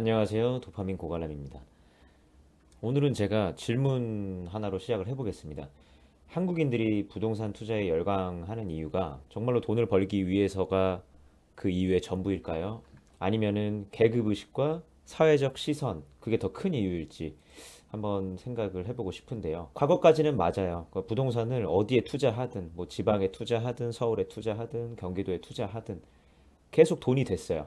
안녕하세요. 도파민 고갈람입니다. 오늘은 제가 질문 하나로 시작을 해보겠습니다. 한국인들이 부동산 투자에 열광하는 이유가 정말로 돈을 벌기 위해서가 그 이유의 전부일까요? 아니면은 계급의식과 사회적 시선, 그게 더 큰 이유일지 한번 생각을 해보고 싶은데요. 과거까지는 맞아요. 그 부동산을 어디에 투자하든, 뭐 지방에 투자하든, 서울에 투자하든, 경기도에 투자하든 계속 돈이 됐어요.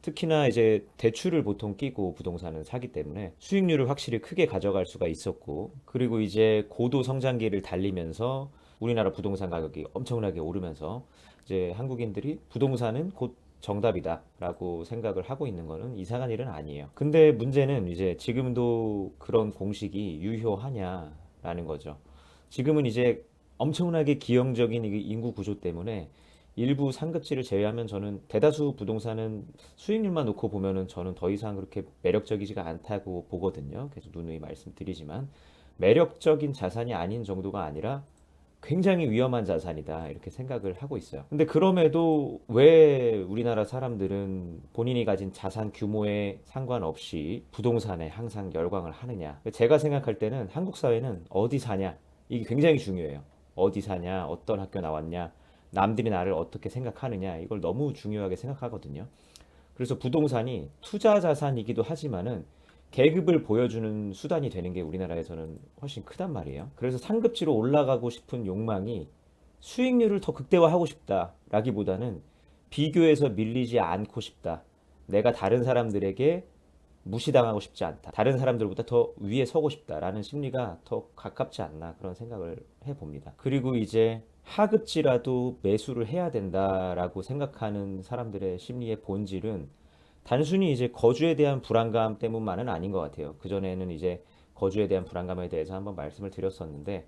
특히나 이제 대출을 보통 끼고 부동산은 사기 때문에 수익률을 확실히 크게 가져갈 수가 있었고, 그리고 이제 고도 성장기를 달리면서 우리나라 부동산 가격이 엄청나게 오르면서 이제 한국인들이 부동산은 곧 정답이다라고 생각을 하고 있는 거는 이상한 일은 아니에요. 근데 문제는 이제 지금도 그런 공식이 유효하냐라는 거죠. 지금은 이제 엄청나게 기형적인 인구 구조 때문에 일부 상급지를 제외하면 저는 대다수 부동산은 수익률만 놓고 보면은 저는 더 이상 그렇게 매력적이지가 않다고 보거든요. 계속 누누이 말씀드리지만 매력적인 자산이 아닌 정도가 아니라 굉장히 위험한 자산이다 이렇게 생각을 하고 있어요. 근데 그럼에도 왜 우리나라 사람들은 본인이 가진 자산 규모에 상관없이 부동산에 항상 열광을 하느냐? 제가 생각할 때는 한국 사회는 어디 사냐? 이게 굉장히 중요해요. 어디 사냐? 어떤 학교 나왔냐? 남들이 나를 어떻게 생각하느냐? 이걸 너무 중요하게 생각하거든요. 그래서 부동산이 투자 자산이기도 하지만은 계급을 보여주는 수단이 되는 게 우리나라에서는 훨씬 크단 말이에요. 그래서 상급지로 올라가고 싶은 욕망이 수익률을 더 극대화하고 싶다라기보다는 비교해서 밀리지 않고 싶다. 내가 다른 사람들에게 무시당하고 싶지 않다. 다른 사람들보다 더 위에 서고 싶다라는 심리가 더 가깝지 않나 그런 생각을 해봅니다. 그리고 이제 하급지라도 매수를 해야 된다라고 생각하는 사람들의 심리의 본질은 단순히 이제 거주에 대한 불안감 때문만은 아닌 것 같아요. 그전에는 이제 거주에 대한 불안감에 대해서 한번 말씀을 드렸었는데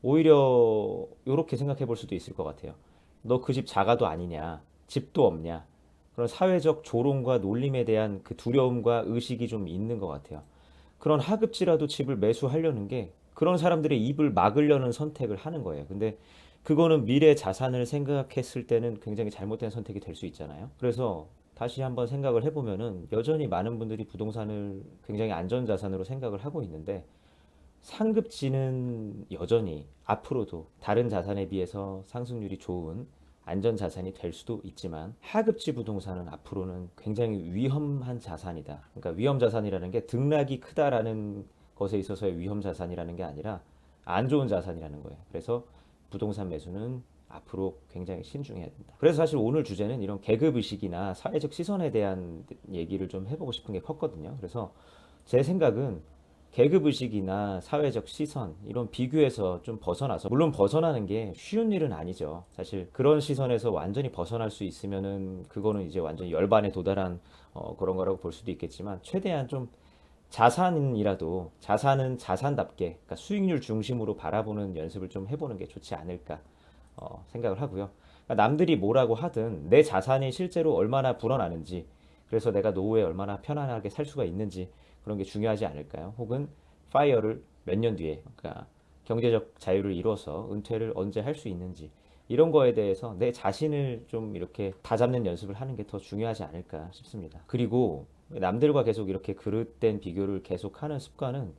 오히려 이렇게 생각해 볼 수도 있을 것 같아요. 너 그 집 자가도 아니냐? 집도 없냐? 그런 사회적 조롱과 놀림에 대한 그 두려움과 의식이 좀 있는 것 같아요. 그런 하급지라도 집을 매수하려는 게 그런 사람들의 입을 막으려는 선택을 하는 거예요. 근데 그거는 미래 자산을 생각했을 때는 굉장히 잘못된 선택이 될 수 있잖아요. 그래서 다시 한번 생각을 해보면은 여전히 많은 분들이 부동산을 굉장히 안전자산으로 생각을 하고 있는데 상급지는 여전히 앞으로도 다른 자산에 비해서 상승률이 좋은 안전자산이 될 수도 있지만 하급지 부동산은 앞으로는 굉장히 위험한 자산이다. 그러니까 위험자산이라는 게 등락이 크다라는 것에 있어서의 위험자산이라는 게 아니라 안 좋은 자산이라는 거예요. 그래서 부동산 매수는 앞으로 굉장히 신중해야 된다. 그래서 사실 오늘 주제는 이런 계급의식이나 사회적 시선에 대한 얘기를 좀 해보고 싶은 게 컸거든요. 그래서 제 생각은 계급의식이나 사회적 시선 이런 비교에서 좀 벗어나서 물론 벗어나는 게 쉬운 일은 아니죠. 사실 그런 시선에서 완전히 벗어날 수 있으면은 그거는 이제 완전히 열반에 도달한 그런 거라고 볼 수도 있겠지만 최대한 좀 자산이라도 자산은 자산답게 그러니까 수익률 중심으로 바라보는 연습을 좀 해보는 게 좋지 않을까 생각을 하고요. 그러니까 남들이 뭐라고 하든 내 자산이 실제로 얼마나 불어나는지 그래서 내가 노후에 얼마나 편안하게 살 수가 있는지 그런 게 중요하지 않을까요? 혹은 파이어를 몇 년 뒤에 그러니까 경제적 자유를 이뤄서 은퇴를 언제 할 수 있는지 이런 거에 대해서 내 자신을 좀 이렇게 다잡는 연습을 하는 게 더 중요하지 않을까 싶습니다. 그리고 남들과 계속 이렇게 그릇된 비교를 계속하는 습관은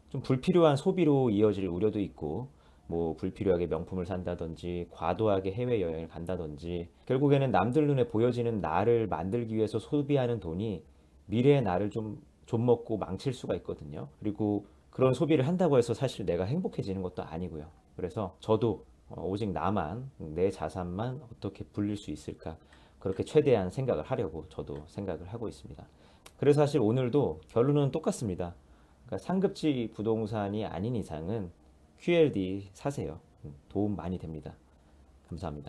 좀 불필요한 소비로 이어질 우려도 있고 뭐 불필요하게 명품을 산다든지 과도하게 해외여행을 간다든지 결국에는 남들 눈에 보여지는 나를 만들기 위해서 소비하는 돈이 미래의 나를 좀 좀먹고 망칠 수가 있거든요. 그리고 그런 소비를 한다고 해서 사실 내가 행복해지는 것도 아니고요. 그래서 저도 오직 나만 내 자산만 어떻게 불릴 수 있을까 그렇게 최대한 생각을 하려고 저도 생각을 하고 있습니다. 그래서 사실 오늘도 결론은 똑같습니다. 그러니까 상급지 부동산이 아닌 이상은 QLD 사세요. 도움 많이 됩니다. 감사합니다.